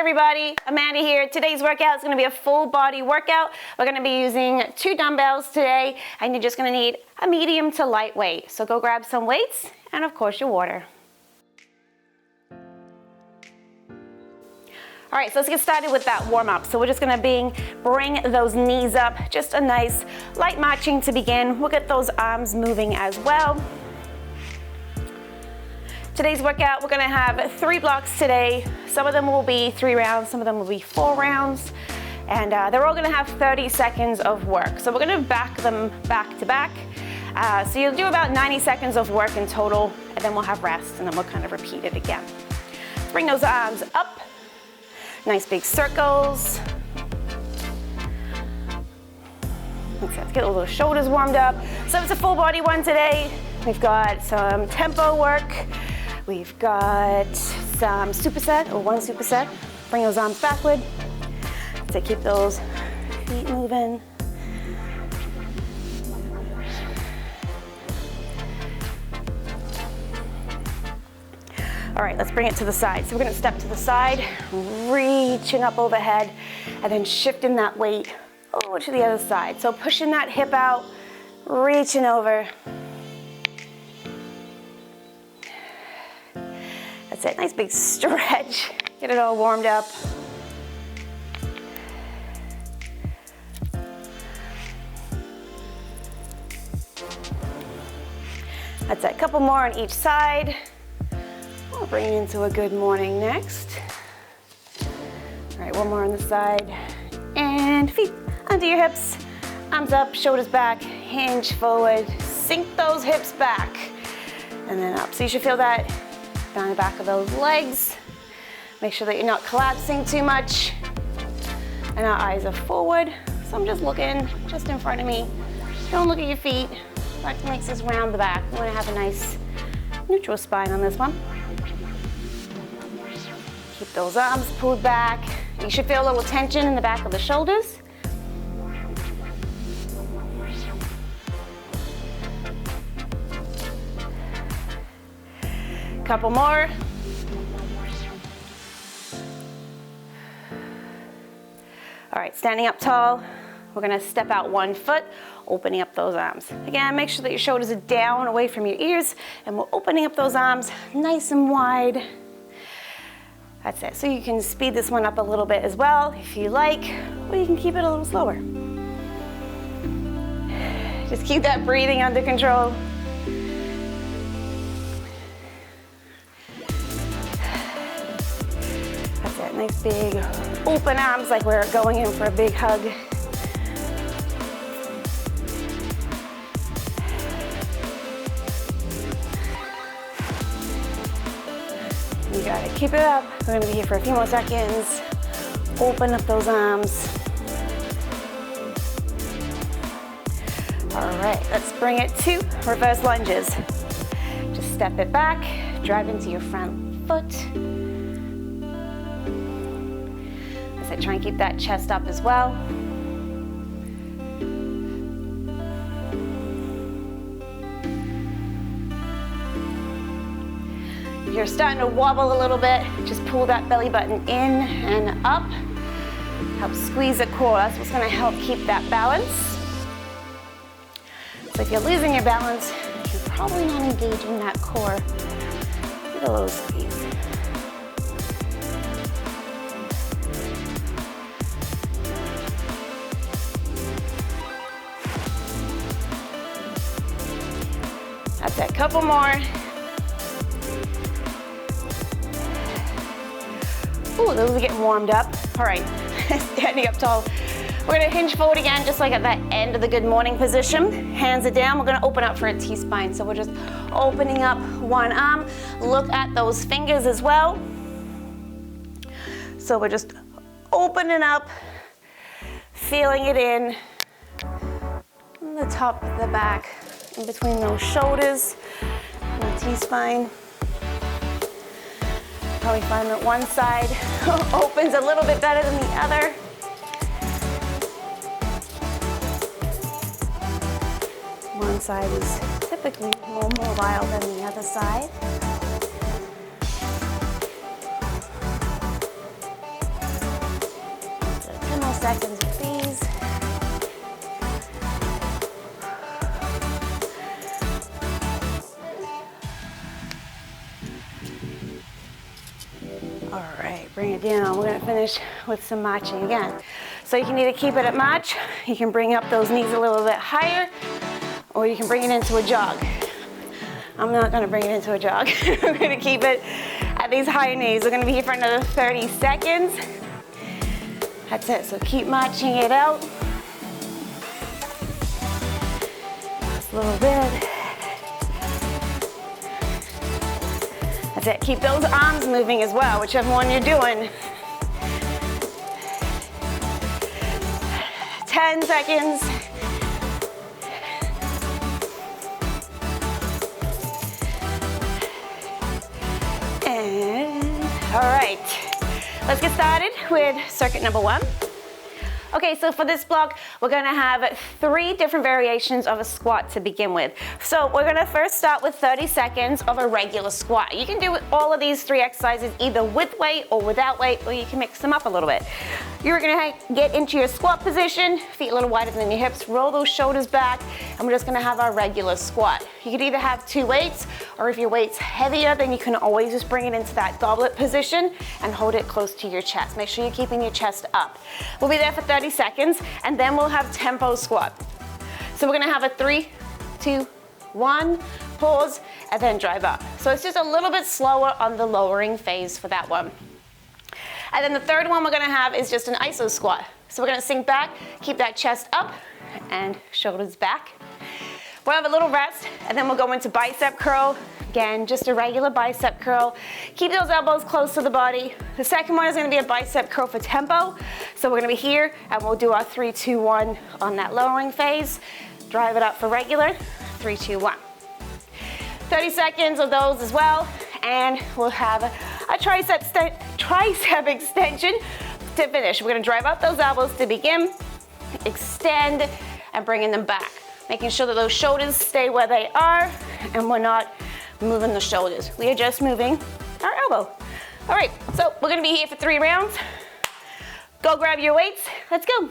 everybody, Amanda here. Today's workout is going to be a full body workout. We're going to be using 2 dumbbells today, and you're just going to need a medium to light weight. So go grab some weights and of course your water. All right, so let's get started with that warm up. So we're just going to bring those knees up, just a nice light marching to begin. We'll get those arms moving as well. Today's workout, we're gonna have 3 blocks today. Some of them will be 3 rounds, some of them will be 4 rounds. And they're all gonna have 30 seconds of work. So we're gonna back them back to back. So you'll do about 90 seconds of work in total, and then we'll have rest, and then we'll kind of repeat it again. Bring those arms up. Nice big circles. Let's get all those shoulders warmed up. So it's a full body one today. We've got some tempo work. We've got some superset, or 1 superset. Bring those arms backward to keep those feet moving. All right, let's bring it to the side. So we're gonna step to the side, reaching up overhead, and then shifting that weight over to the other side. So pushing that hip out, reaching over. That's it, nice big stretch. Get it all warmed up. That's it, a couple more on each side. We'll bring it into a good morning next. All right, one more on the side. And feet under your hips, arms up, shoulders back, hinge forward, sink those hips back, and then up. So you should feel that down the back of those legs. Make sure that you're not collapsing too much. And our eyes are forward. So I'm just looking just in front of me. Don't look at your feet. That makes us round the back. We want to have a nice neutral spine on this one. Keep those arms pulled back. You should feel a little tension in the back of the shoulders. Couple more. All right, standing up tall. We're gonna step out 1 foot, opening up those arms. Again, make sure that your shoulders are down, away from your ears, and we're opening up those arms nice and wide. That's it. So you can speed this one up a little bit as well, if you like, or you can keep it a little slower. Just keep that breathing under control. Nice big open arms like we're going in for a big hug. You got it. Keep it up. We're going to be here for a few more seconds. Open up those arms. All right, let's bring it to reverse lunges. Just step it back, drive into your front foot. Try and keep that chest up as well. If you're starting to wobble a little bit, just pull that belly button in and up. Help squeeze the core. That's what's going to help keep that balance. So if you're losing your balance, you're probably not engaging that core. Give it a little squeeze. That's it, couple more. Ooh, those are getting warmed up. All right, standing up tall. We're gonna hinge forward again, just like at that end of the good morning position. Hands are down, we're gonna open up for a T-spine. So we're just opening up one arm. Look at those fingers as well. So we're just opening up, feeling it in the top of the back. In between those shoulders and the T-spine. Probably find that one side opens a little bit better than the other. One side is typically more mobile than the other side. seconds with these. All right, bring it down. We're gonna finish with some marching again. So you can either keep it at march, you can bring up those knees a little bit higher, or you can bring it into a jog. I'm not gonna bring it into a jog. We're gonna keep it at these higher knees. We're gonna be here for another 30 seconds. That's it, so keep marching it out. Just a little bit. That's it, keep those arms moving as well, whichever one you're doing. 10 seconds. And, all right, let's get started with circuit number 1. Okay, so for this block, we're gonna have 3 different variations of a squat to begin with. So we're gonna first start with 30 seconds of a regular squat. You can do all of these 3 exercises either with weight or without weight, or you can mix them up a little bit. You're gonna get into your squat position, feet a little wider than your hips, roll those shoulders back, and we're just gonna have our regular squat. You could either have 2 weights, or if your weight's heavier, then you can always just bring it into that goblet position and hold it close to your chest. Make sure you're keeping your chest up. We'll be there for 30 seconds, and then we'll have tempo squat. So we're gonna have a 3, 2, 1, pause, and then drive up. So it's just a little bit slower on the lowering phase for that one. And then the third one we're gonna have is just an iso squat. So we're gonna sink back, keep that chest up, and shoulders back. We'll have a little rest, and then we'll go into bicep curl. Again, just a regular bicep curl. Keep those elbows close to the body. The second one is gonna be a bicep curl for tempo. So we're gonna be here, and we'll do our 3, 2, 1 on that lowering phase. Drive it up for regular, 3, 2, 1. 30 seconds of those as well, and we'll have a tricep extension to finish. We're gonna drive up those elbows to begin, extend, and bringing them back. Making sure that those shoulders stay where they are, and we're not moving the shoulders. We are just moving our elbow. All right, so we're gonna be here for 3 rounds. Go grab your weights, let's go.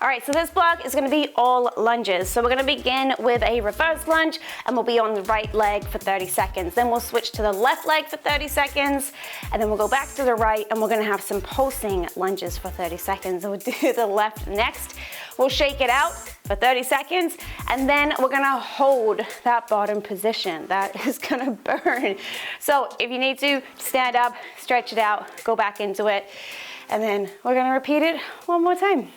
All right, so this block is gonna be all lunges. So we're gonna begin with a reverse lunge and we'll be on the right leg for 30 seconds. Then we'll switch to the left leg for 30 seconds and then we'll go back to the right and we're gonna have some pulsing lunges for 30 seconds. So we'll do the left next. We'll shake it out for 30 seconds and then we're gonna hold that bottom position. That is gonna burn. So if you need to, stand up, stretch it out, go back into it, and then we're gonna repeat it one more time.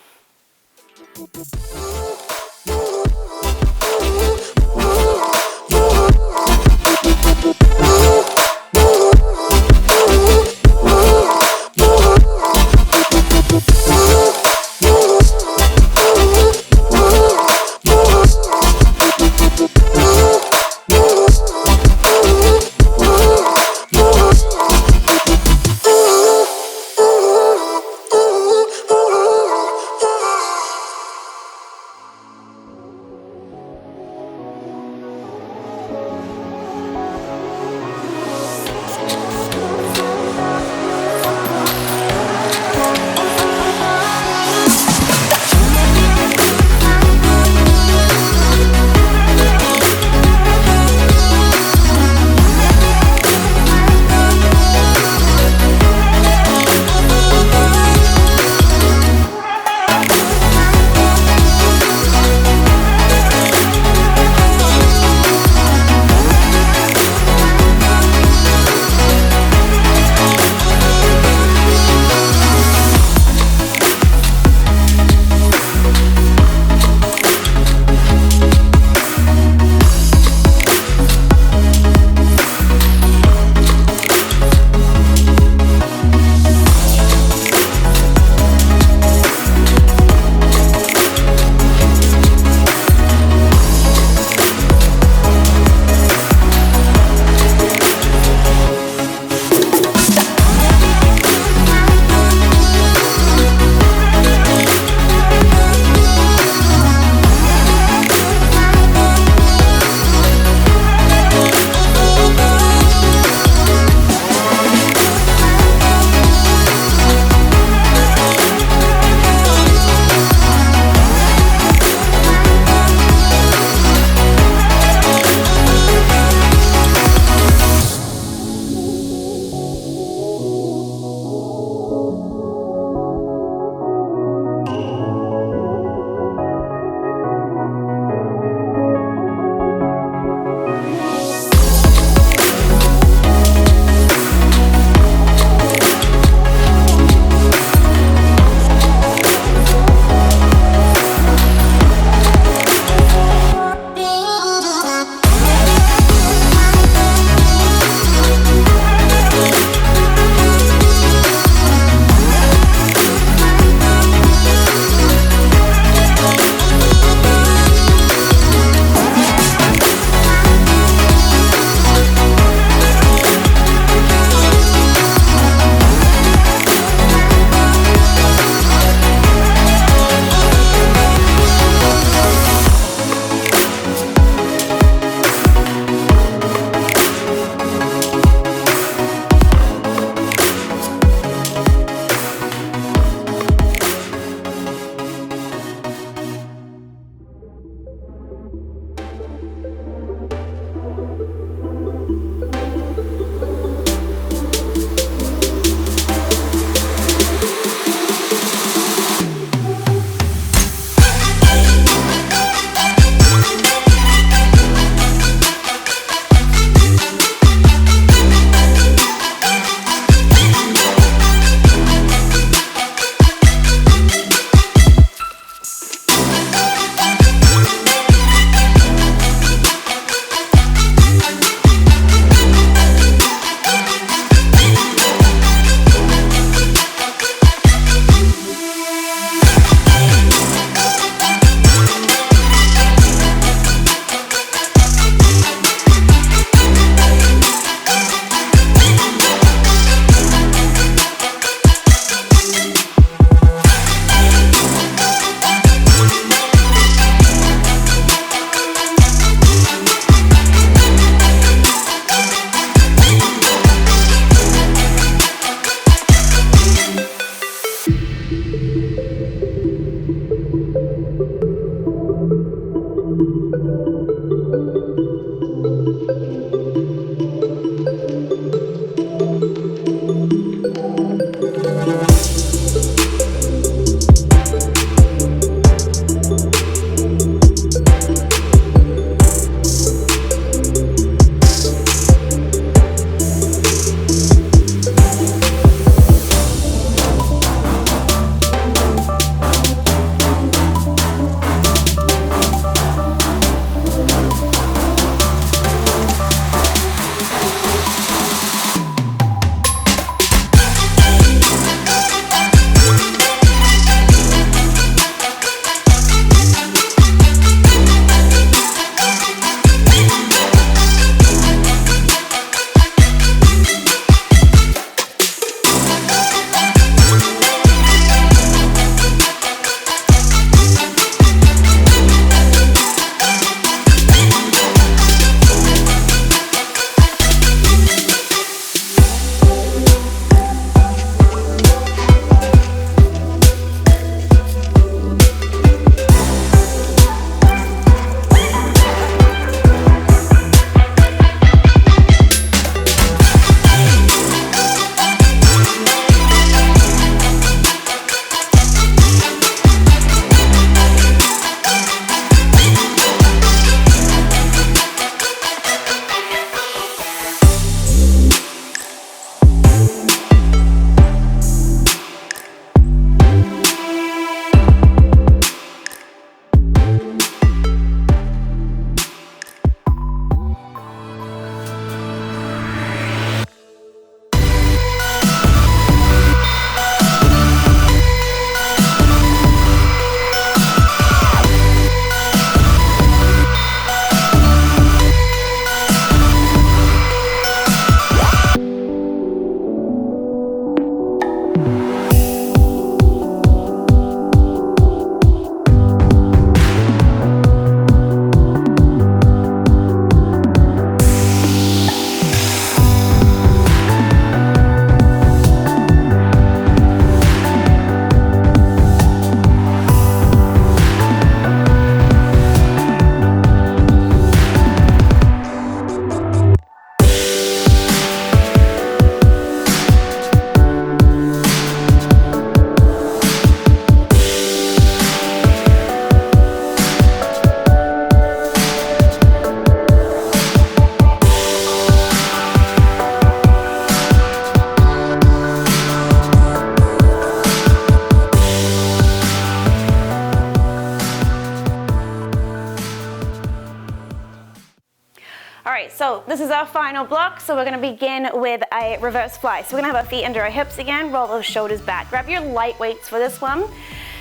All right, so this is our final block. So we're gonna begin with a reverse fly. So we're gonna have our feet under our hips again, roll those shoulders back. Grab your light weights for this one.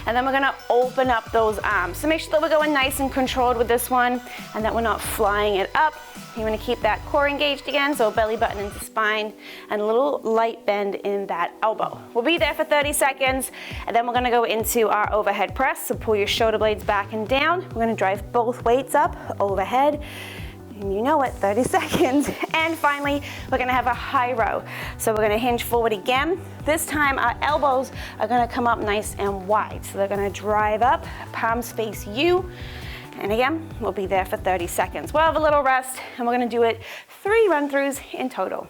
And then we're gonna open up those arms. So make sure that we're going nice and controlled with this one and that we're not flying it up. You wanna keep that core engaged again, so belly button into spine and a little light bend in that elbow. We'll be there for 30 seconds and then we're gonna go into our overhead press. So pull your shoulder blades back and down. We're gonna drive both weights up, overhead. And you know it, 30 seconds. And finally, we're gonna have a high row. So we're gonna hinge forward again. This time our elbows are gonna come up nice and wide. So they're gonna drive up, palms face you. And again, we'll be there for 30 seconds. We'll have a little rest and we're gonna do it 3 run-throughs in total.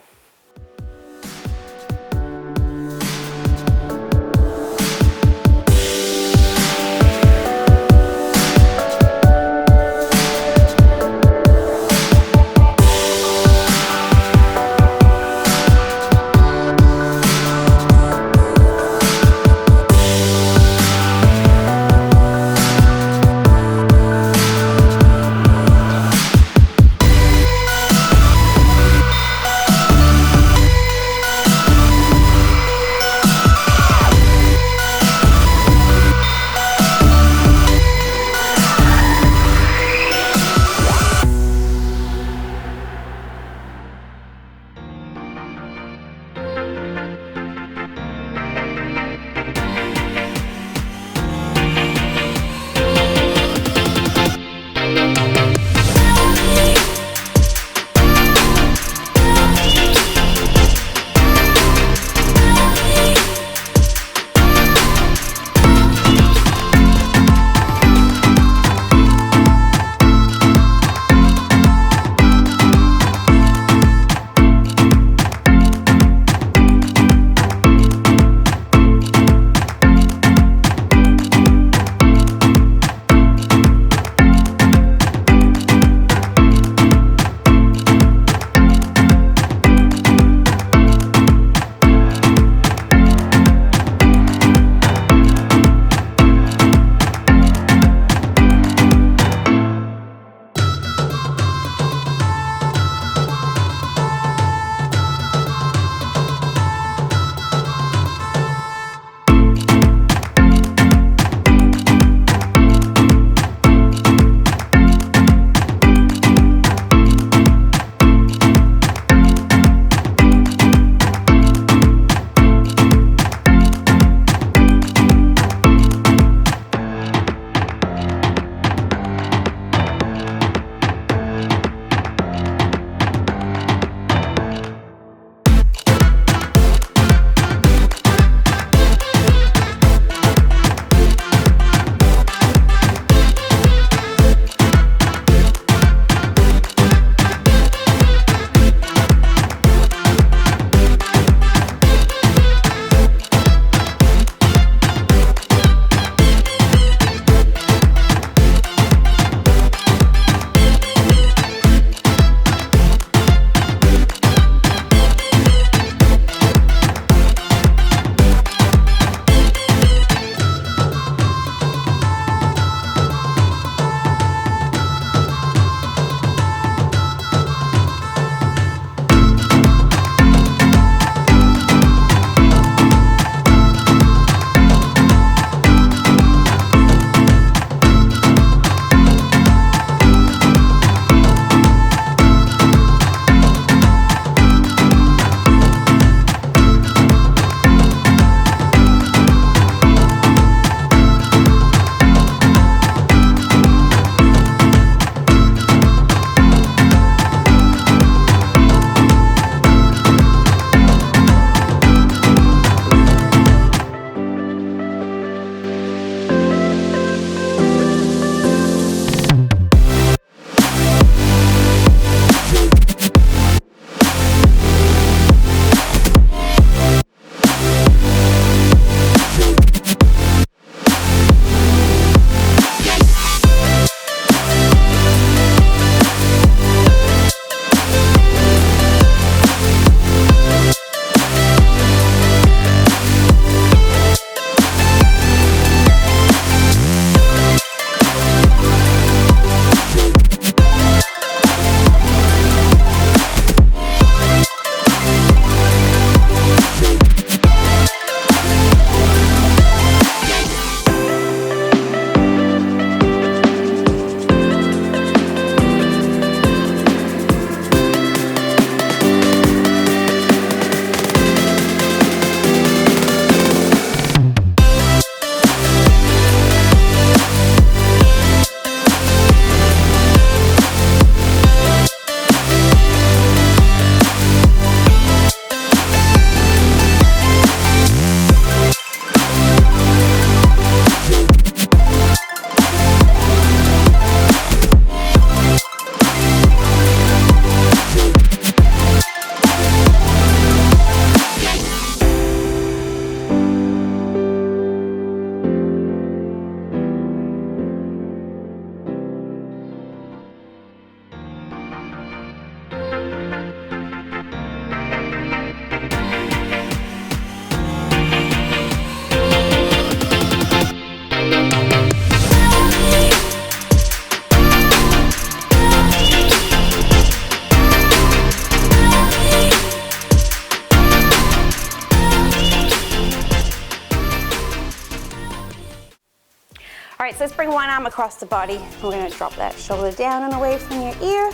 so let's bring one arm across the body. We're gonna drop that shoulder down and away from your ear.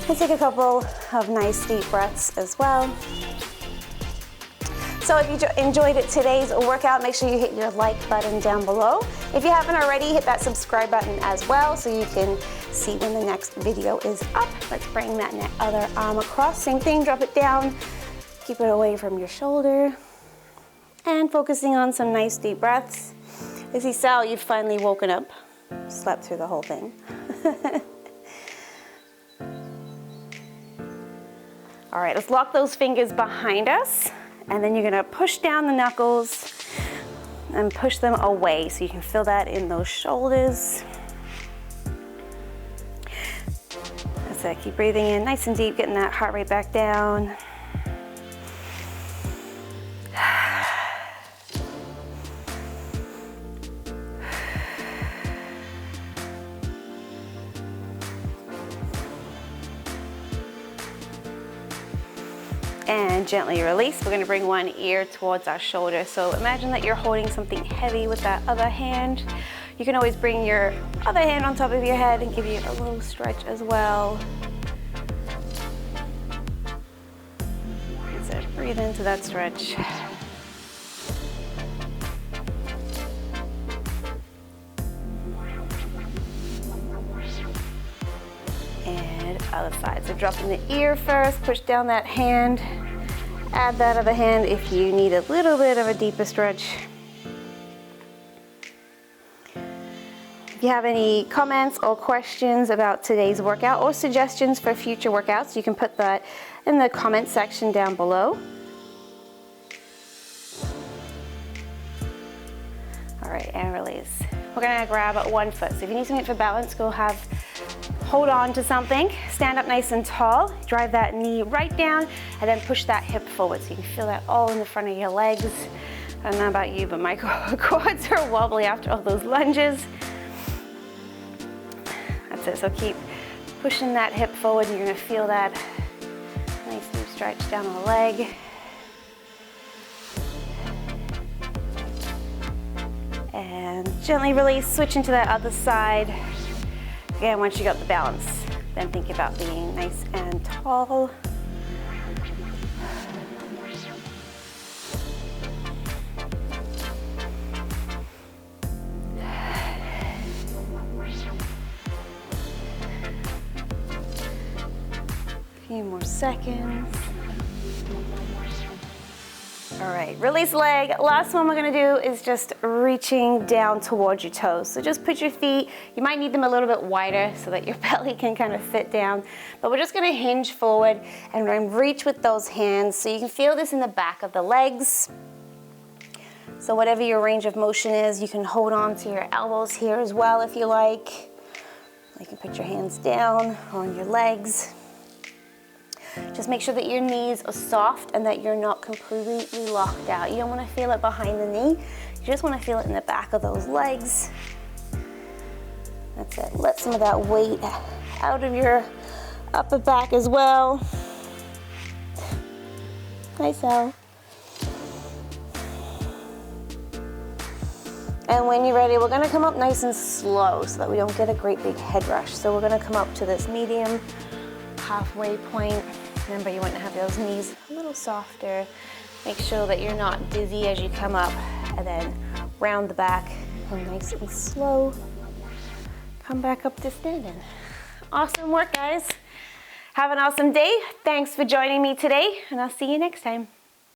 And take a couple of nice deep breaths as well. So if you enjoyed today's workout, make sure you hit your like button down below. If you haven't already, hit that subscribe button as well so you can see when the next video is up. Let's bring that other arm across. Same thing, drop it down. Keep it away from your shoulder. And focusing on some nice deep breaths. I see, Sal, you've finally woken up. Slept through the whole thing. All right, let's lock those fingers behind us. And then you're gonna push down the knuckles and push them away so you can feel that in those shoulders. That's it, keep breathing in nice and deep, getting that heart rate back down. And gently release. We're gonna bring one ear towards our shoulder. So imagine that you're holding something heavy with that other hand. You can always bring your other hand on top of your head and give you a little stretch as well. That's it, breathe into that stretch. And other side. So drop in the ear first, push down that hand. Add that other hand if you need a little bit of a deeper stretch. If you have any comments or questions about today's workout or suggestions for future workouts, you can put that in the comment section down below. All right, and release. We're gonna grab one foot. So if you need something for balance, hold on to something, stand up nice and tall, drive that knee right down, and then push that hip forward so you can feel that all in the front of your legs. I don't know about you, but my quads are wobbly after all those lunges. That's it, so keep pushing that hip forward and you're gonna feel that nice deep stretch down the leg. And gently release, switch into that other side. Again, once you got the balance, then think about being nice and tall. A few more seconds. All right, release leg. Last one we're gonna do is just reaching down towards your toes. So just put your feet, you might need them a little bit wider so that your belly can kind of fit down, but we're just gonna hinge forward and we're gonna reach with those hands. So you can feel this in the back of the legs. So whatever your range of motion is, you can hold on to your elbows here as well if you like. You can put your hands down on your legs. Just make sure that your knees are soft and that you're not completely locked out. You don't want to feel it behind the knee. You just want to feel it in the back of those legs. That's it. Let some of that weight out of your upper back as well. Hi, Sal. And when you're ready, we're going to come up nice and slow so that we don't get a great big head rush. So we're going to come up to this medium halfway point. Remember, you want to have those knees a little softer. Make sure that you're not dizzy as you come up, and then round the back and nice and slow. Come back up to standing. Awesome work, guys. Have an awesome day. Thanks for joining me today, and I'll see you next time.